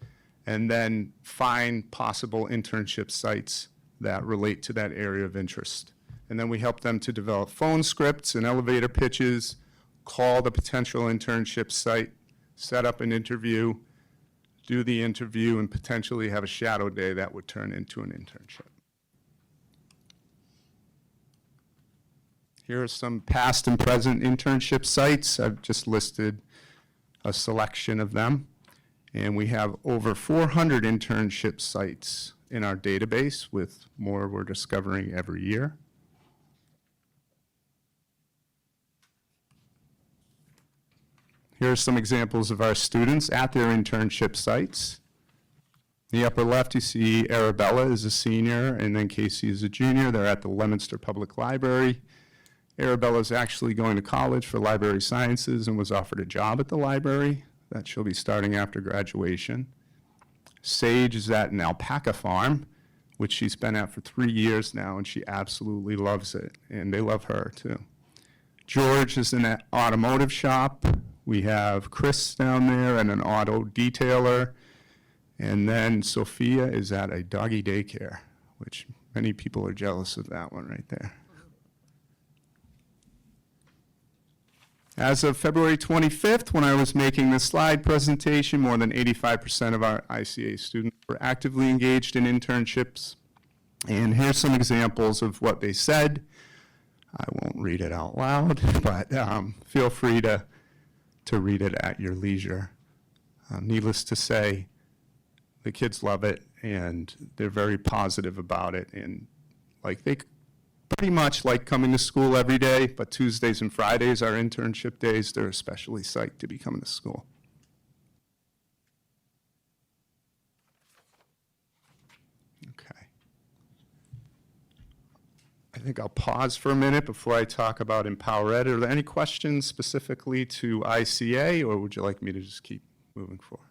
and then find possible internship sites that relate to that area of interest. And then we help them to develop phone scripts and elevator pitches, call the potential internship site, set up an interview, do the interview, and potentially have a shadow day that would turn into an internship. Here are some past and present internship sites. I've just listed a selection of them. And we have over 400 internship sites in our database, with more we're discovering every year. Here are some examples of our students at their internship sites. In the upper left, you see Arabella is a senior, and then Casey is a junior. They're at the Leominster Public Library. Arabella is actually going to college for library sciences and was offered a job at the library that she'll be starting after graduation. Sage is at an alpaca farm, which she's been at for 3 years now, and she absolutely loves it, and they love her too. George is in an automotive shop. We have Chris down there and an auto detailer. And then Sophia is at a doggy daycare, which many people are jealous of that one right there. As of February 25th, when I was making this slide presentation, more than 85% of our ICA students were actively engaged in internships. And here's some examples of what they said. I won't read it out loud, but feel free to read it at your leisure. Needless to say, the kids love it, and they're very positive about it. And they pretty much like coming to school every day, but Tuesdays and Fridays are internship days. They're especially psyched to be coming to school. Okay. I think I'll pause for a minute before I talk about Empower Ed. Are there any questions specifically to ICA, or would you like me to just keep moving forward?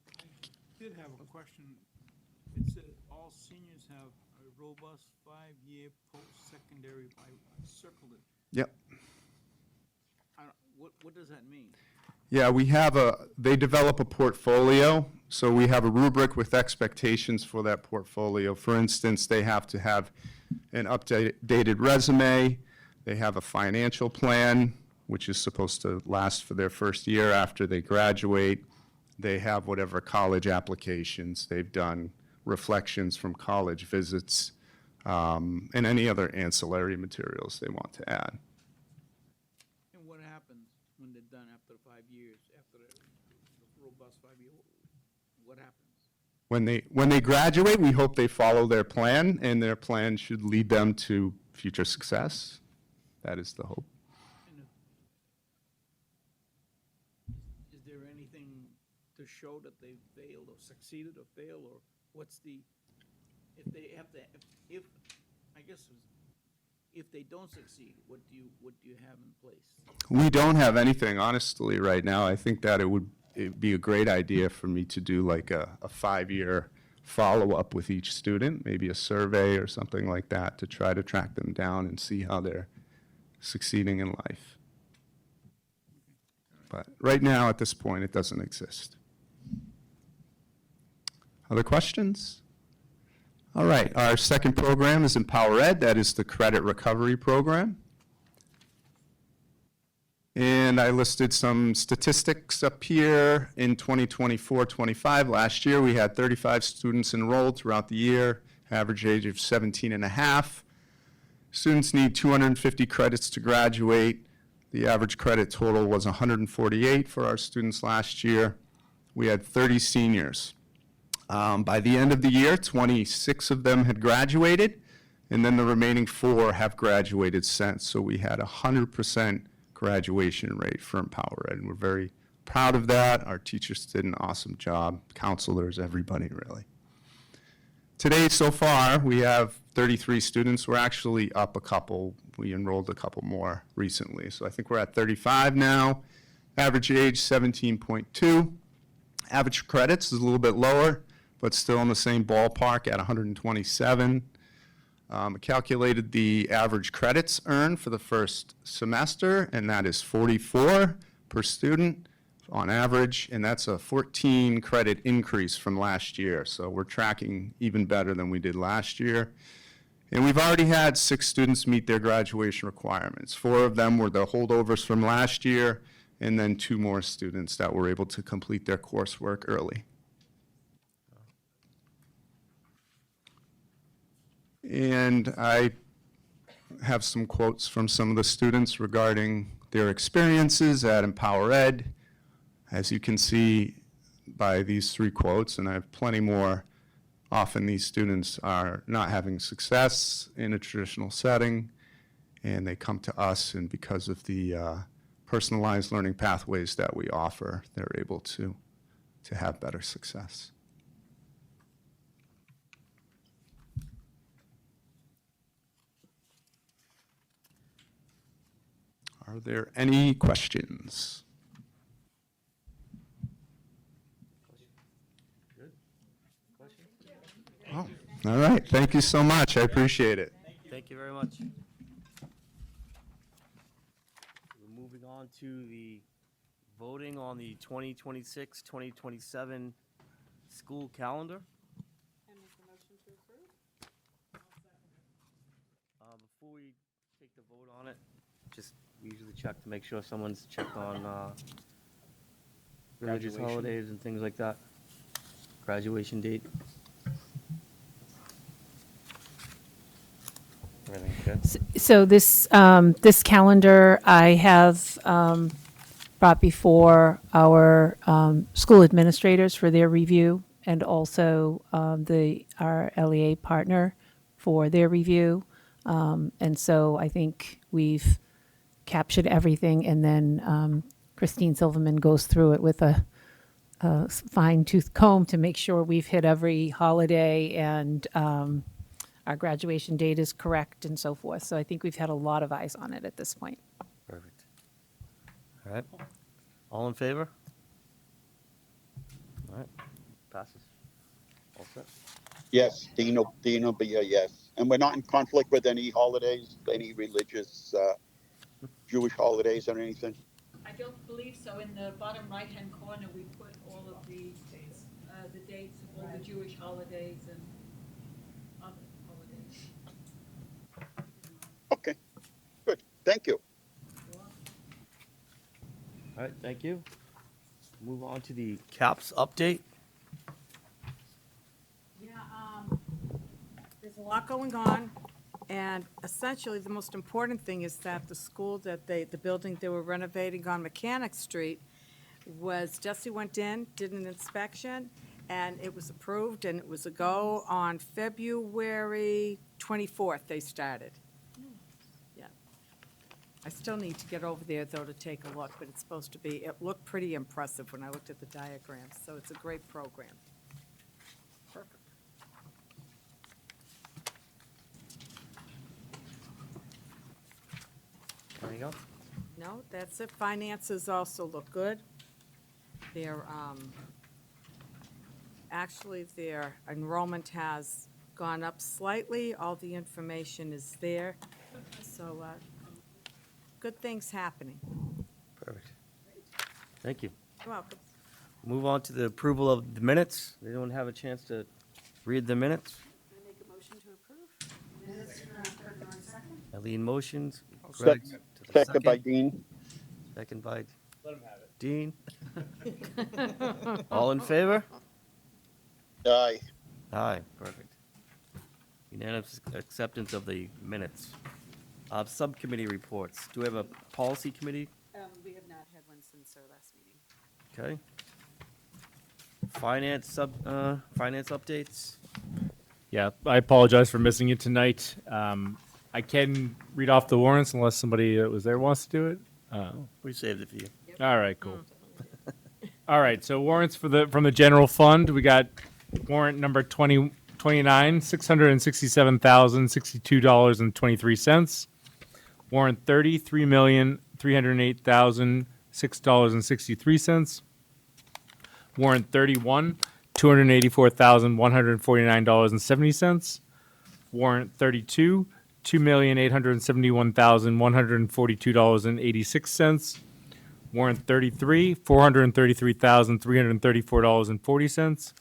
I did have a question. It said all seniors have a robust 5-year post-secondary. I circled it. Yep. What does that mean? Yeah, they develop a portfolio. So we have a rubric with expectations for that portfolio. For instance, they have to have an updated resume, they have a financial plan, which is supposed to last for their first year after they graduate. They have whatever college applications they've done, reflections from college visits, and any other ancillary materials they want to add. And what happens when they're done after 5 years, after the robust 5 year, what happens? When they graduate, we hope they follow their plan, and their plan should lead them to future success. That is the hope. And is there anything to show that they failed or succeeded or failed, or what's the, if they have to, if I guess, if they don't succeed, what do you have in place? We don't have anything, honestly, right now. I think that it'd be a great idea for me to do like a 5-year follow-up with each student, maybe a survey or something like that, to try to track them down and see how they're succeeding in life. But right now, at this point, it doesn't exist. Other questions? All right, our second program is Empower Ed. That is the credit recovery program. And I listed some statistics up here. In 2024-25, last year, we had 35 students enrolled throughout the year, average age of 17 and a half. Students need 250 credits to graduate. The average credit total was 148 for our students last year. We had 30 seniors. By the end of the year, 26 of them had graduated, and then the remaining 4 have graduated since. So we had 100% graduation rate for Empower Ed, and we're very proud of that. Our teachers did an awesome job, counselors, everybody really. Today, so far, we have 33 students. We're actually up a couple. We enrolled a couple more recently. So I think we're at 35 now. Average age, 17.2. Average credits is a little bit lower, but still in the same ballpark at 127. Calculated the average credits earned for the first semester, and that is 44 per student on average, and that's a 14 credit increase from last year. So we're tracking even better than we did last year. And we've already had 6 students meet their graduation requirements. 4 of them were the holdovers from last year, and then 2 more students that were able to complete their coursework early. And I have some quotes from some of the students regarding their experiences at Empower Ed. As you can see by these 3 quotes, and I have plenty more, often these students are not having success in a traditional setting, and they come to us, and because of the personalized learning pathways that we offer, they're able to have better success. Are there any questions? Oh, all right. Thank you so much. I appreciate it. Thank you very much. We're moving on to the voting on the 2026-2027 school calendar. Before we take the vote on it, just we usually check to make sure someone's checked on religious Graduation. holidays and things like that. Graduation date. Everything good? So this, this calendar I have brought before our school administrators for their review, and also our LEA partner for their review. And so I think we've captured everything, and then Christine Silverman goes through it with a fine-tooth comb to make sure we've hit every holiday and our graduation date is correct and so forth. So I think we've had a lot of eyes on it at this point. Perfect. All right. All in favor? All right. Passes. All set. Yes, Dean will be a yes. And we're not in conflict with any holidays, any religious Jewish holidays or anything? I don't believe so. In the bottom right-hand corner, we put all of the the dates of all the Jewish holidays and other holidays. Okay, good. Thank you. All right, thank you. Move on to the CAPS update. Yeah, there's a lot going on, and essentially, the most important thing is that the school that the building they were renovating on Mechanic Street Jesse went in, did an inspection, and it was approved, and it was a go on February 24th, they started. Yeah. I still need to get over there, though, to take a look, but it's supposed to be, it looked pretty impressive when I looked at the diagrams, so it's a great program. Perfect. Anything else? No, that's it. Finances also look good. Their, actually, their enrollment has gone up slightly. All the information is there. So, good things happening. Perfect. Thank you. You're welcome. Move on to the approval of the minutes. They don't have a chance to read the minutes. Can I make a motion to approve? Eileen motions. Sec- Greg to the Second by Dean. Second by Let him have it. Dean. All in favor? Aye. Aye, perfect. Unanimous acceptance of the minutes. Subcommittee reports. Do we have a policy committee? We have not had one since our last meeting. Okay. Finance updates. Yeah, I apologize for missing it tonight. I can read off the warrants unless somebody that was there wants to do it. We saved it for you. All right, cool. All right, so warrants from the general fund. We got warrant number 29, $667,062.23. Warrant 30, $3,308,006.63. Warrant 31, $284,149.70. Warrant 32, $2,871,142.86. Warrant 33, $433,334.40.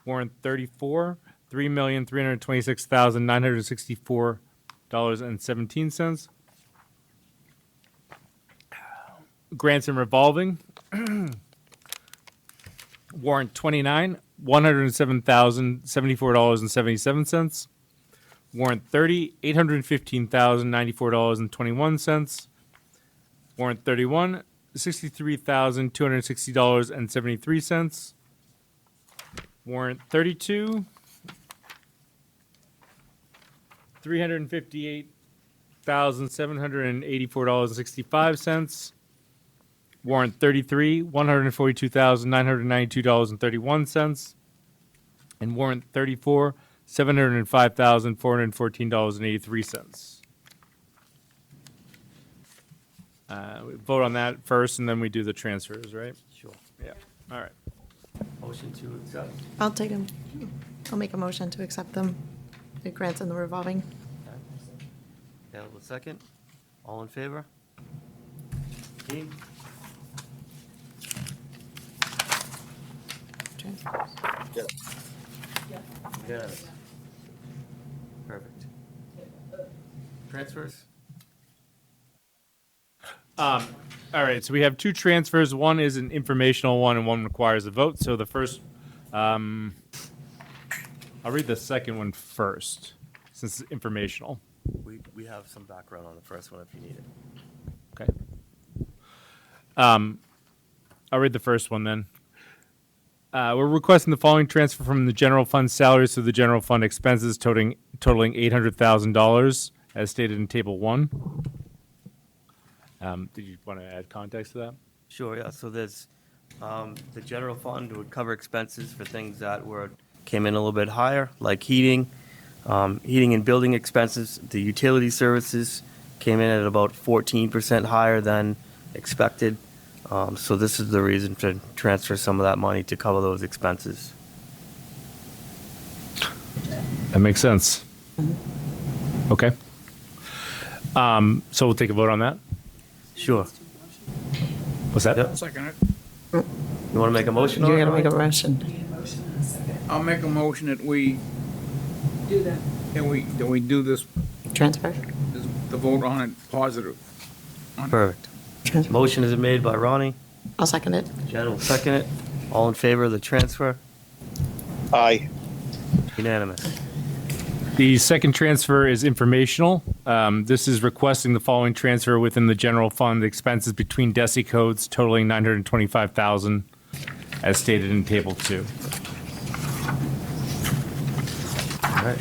Warrant 34, $3,326,964.17. Grants and revolving. Warrant 29, $107,074.77. Warrant 30, $815,094.21. Warrant 31, $63,260.73. Warrant 32, $358,784.65. Warrant 33, $142,992.31. And warrant 34, $705,414.83. We vote on that first, and then we do the transfers, right? Sure. Yeah. All right. Motion to accept. I'll take them. I'll make a motion to accept them, the grants and the revolving. Available second. All in favor? Dean? Transfers. Yes. Perfect. Transfers? All right, so we have two transfers. One is an informational one, and one requires a vote. So the first, I'll read the second one first, since it's informational. We have some background on the first one if you need it. Okay. I'll read the first one then. We're requesting the following transfer from the general fund salaries to the general fund expenses totaling $800,000, as stated in Table 1. Did you want to add context to that? Sure, yeah. So there's, the general fund would cover expenses for things that came in a little bit higher, like heating and building expenses. The utility services came in at about 14% higher than expected. So this is the reason to transfer some of that money to cover those expenses. That makes sense. Okay. So we'll take a vote on that. Sure. What's that? Yep. Second it. You want to make a motion on You're it? gonna make a motion. I'll make a motion that we Do that. that we do this, Transfer? the vote on it positive. Perfect. Transfer. Motion is made by Ronnie. I'll second it. Jen will second it. All in favor of the transfer? Aye. Unanimous. The second transfer is informational. This is requesting the following transfer within the general fund expenses between DESI codes totaling $925,000 as stated in Table 2. All right.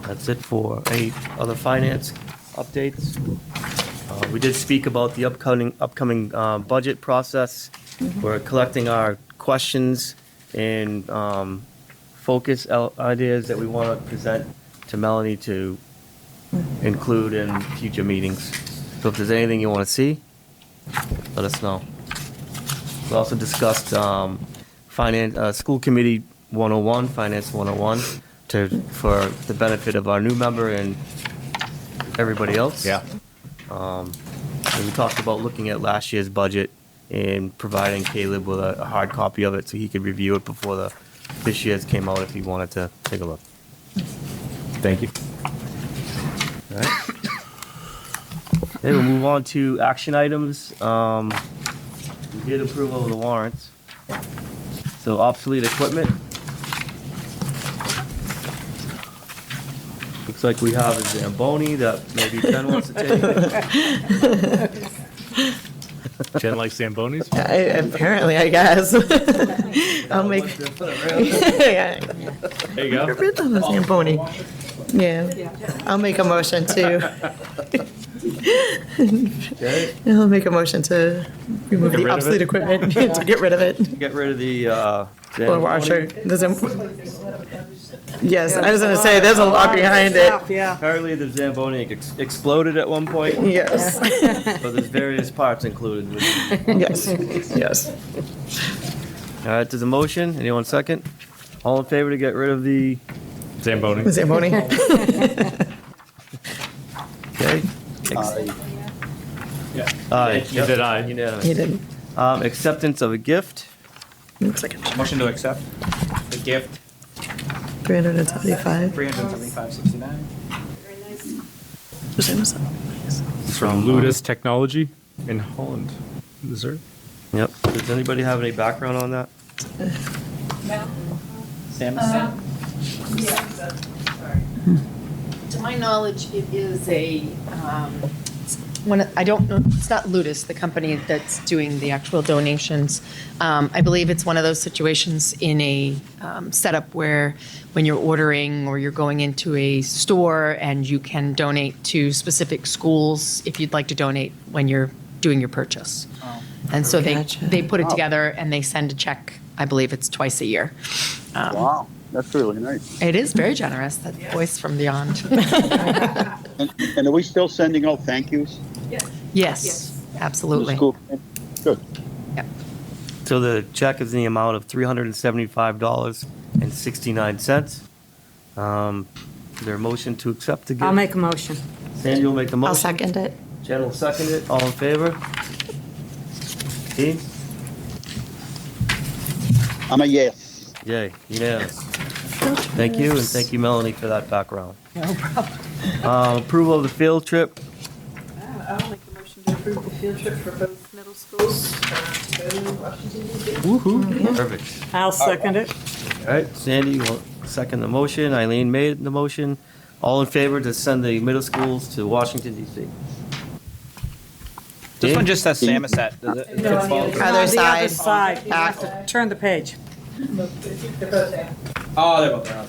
That's it for any other finance updates. We did speak about the upcoming budget process. We're collecting our questions and focus ideas that we want to present to Melanie to include in future meetings. So if there's anything you want to see, let us know. We also discussed School Committee 101, Finance 101, for the benefit of our new member and everybody else. Yeah. And we talked about looking at last year's budget and providing Caleb with a hard copy of it so he could review it before this year's came out if he wanted to take a look. Thank you. All right. Okay, we'll move on to action items. We did approval of the warrants. So obsolete equipment. Looks like we have a Zamboni that maybe Jen wants to take. Jen likes Zambonis? Apparently, I guess. I'll make. Yeah. There you go. Get rid of the Zamboni. Yeah. I'll make a motion to. Okay, I'll make a motion to remove Get the rid of obsolete it? equipment, to get rid of it. get rid of the Or Zamboni. washer. Yes, I was gonna say, there's a lot behind it. Yeah. Apparently the Zamboni exploded at one point, Yes, so there's various parts included. yes, yes. All right, there's a motion. Anyone second? All in favor to get rid of the, Zamboni. Zamboni. okay? Aye. You did aye. Unanimous. He didn't. Acceptance of a gift. Second. Motion to accept the gift, 375. $375.69. Whose name was that? It's From Ludus Technology in Holland, Missouri. Yep. Does anybody have any background on that? Sam? To my knowledge, it is I don't know, it's not Ludus, the company that's doing the actual donations. I believe it's one of those situations in a setup where when you're ordering or you're going into a store and you can donate to specific schools if you'd like to donate when you're doing your purchase. And so Gotcha. they put it together and they send a check, I believe it's twice a year. Wow, that's really nice. It is very generous, that voice from beyond. And are we still sending out thank yous? Yes, to the absolutely. school? Good. Yep. So the check is in the amount of $375.69. Is there a motion to accept the gift? I'll make a motion. Sandy will make the motion. I'll second it. Jen will second it. All in favor? Dean? I'm a yes. Yay, unanimous. Thank you, and thank you, Melanie, for that background. No problem. Approval of the field trip. I'll make a motion to approve the field trip for both middle schools to Washington, D.C. Woohoo. Perfect. I'll second it. All right, Sandy will second the motion. Eileen made the motion. All in favor to send the middle schools to Washington, D.C.? This one just says Samoset. Does it? No, on the Other on the side. other side. You have to turn the page. Oh, they're both there.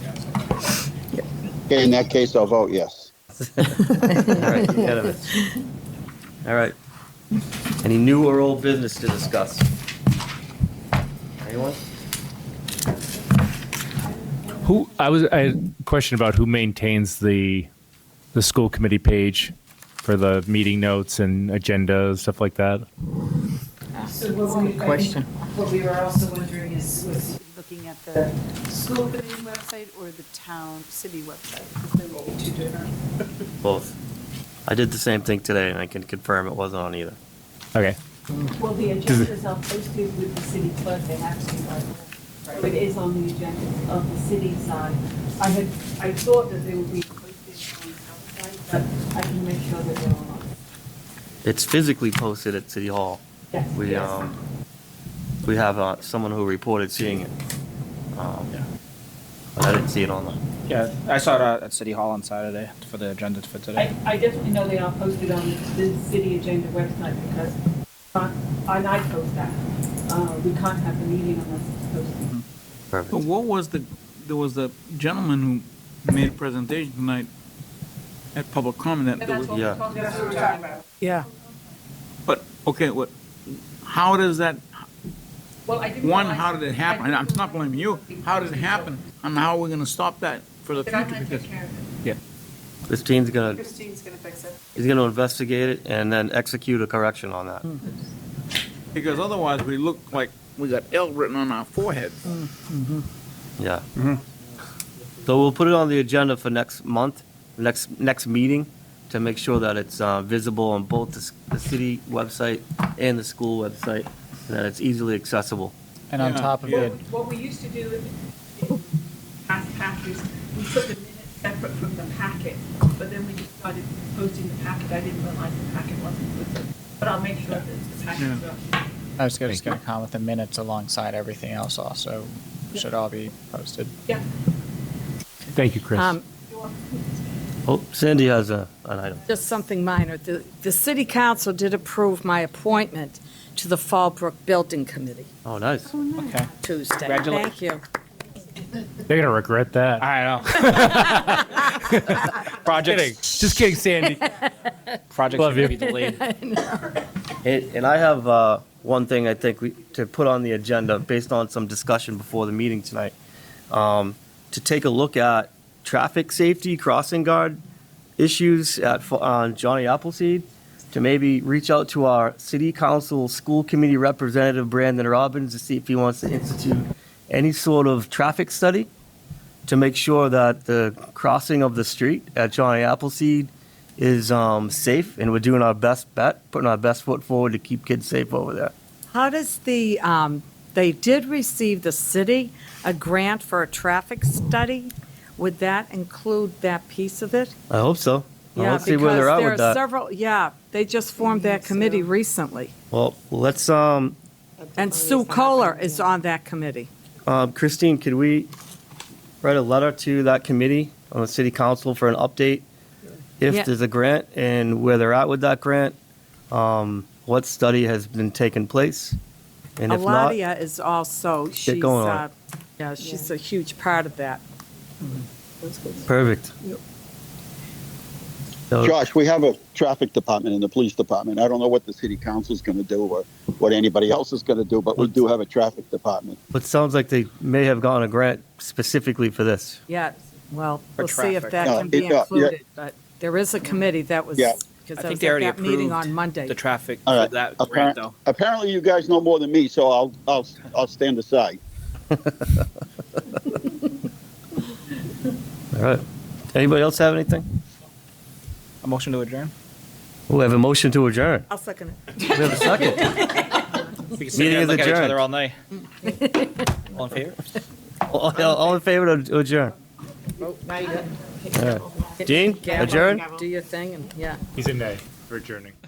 Okay. Okay, in that case, I'll vote yes. All right, unanimous. All right. Any new or old business to discuss? Anyone? I had a question about who maintains the school committee page for the meeting notes and agenda, stuff like that. Good question. What we were also wondering was looking at the school committee website or the town, city website, because they will be two different. Both. I did the same thing today, and I can confirm it wasn't on either. Okay. Well, the agendas are posted with the city clerk, they have to be right there. So it is on the agenda of the city side. I thought that they would be posted on our side, but I can make sure that they're on. It's physically posted at City Hall. Yes. We have someone who reported seeing it. But I didn't see it on the. Yeah, I saw it at City Hall on Saturday for the agenda for today. I definitely know they are posted on the city agenda website because, and I post that. We can't have the meeting unless it's posted. Perfect. But what was there was the gentleman who made a presentation tonight at public comment that there was, Yeah. Yeah. but, okay, how does that, Well, I didn't one, realize- how did it happen? I'm not blaming you. How did it happen? And how are we gonna stop that for the future? Because Christine's gonna, Christine's gonna fix it. he's gonna investigate it and then execute a correction on that. Because otherwise, we look like we got L written on our forehead. Yeah. So we'll put it on the agenda for next month, next meeting, to make sure that it's visible on both the city website and the school website, and that it's easily accessible. And on top of it, What we used to do in past packets, we put the minutes separate from the packet, but then we just started posting the packet. I didn't realize the packet wasn't posted. But I'll make sure that the packet's up. I was just going to comment the minutes alongside everything else also should all be posted. Yeah. Thank you, Chris. Oh, Sandy has an item. Just something minor. The city council did approve my appointment to the Fallbrook Building Committee Oh, nice. Okay. Tuesday. Congratulations. Thank you. They're gonna regret that. I know. Projects. Just kidding, Sandy. Projects Love are going you. to be delayed. And I have one thing I think to put on the agenda based on some discussion before the meeting tonight, to take a look at traffic safety crossing guard issues on Johnny Appleseed, to maybe reach out to our city council school committee representative Brandon Robbins to see if he wants to institute any sort of traffic study to make sure that the crossing of the street at Johnny Appleseed is safe, and we're doing our best bet, putting our best foot forward to keep kids safe over there. How does they did receive the city a grant for a traffic study? Would that include that piece of it? I hope so. Yeah, Let's see where they're at with because there are that. several, they just formed that committee recently. Well, let's, And Sue Kohler is on that committee. Christine, could we write a letter to that committee on the city council for an update? If Yeah. there's a grant and where they're at with that grant, what study has been taking place? And if not, Aladia is also, she's, going on she's a huge part of that. perfect. So- Josh, we have a traffic department and the police department. I don't know what the city council's going to do or what anybody else is going to do, but we do have a traffic department. But it sounds like they may have gotten a grant specifically for this. Yeah, well, For we'll see if traffic. that No, can be yeah. included, but there is a committee that was, Yeah. because I I think was they at already that meeting approved on Monday. the traffic All for right. that grant, though. Apparently, you guys know more than me, so I'll stand aside. All right. Anybody else have anything? A motion to adjourn? We have a motion to adjourn. I'll second it. We have a second. We can sit Meeting there is and look at each adjourned. other all night. All in favor? All in favor to adjourn? Oh, now you got. All right. Dean, Gavel, adjourn? Do your thing, and, yeah. He's a nay for adjourning.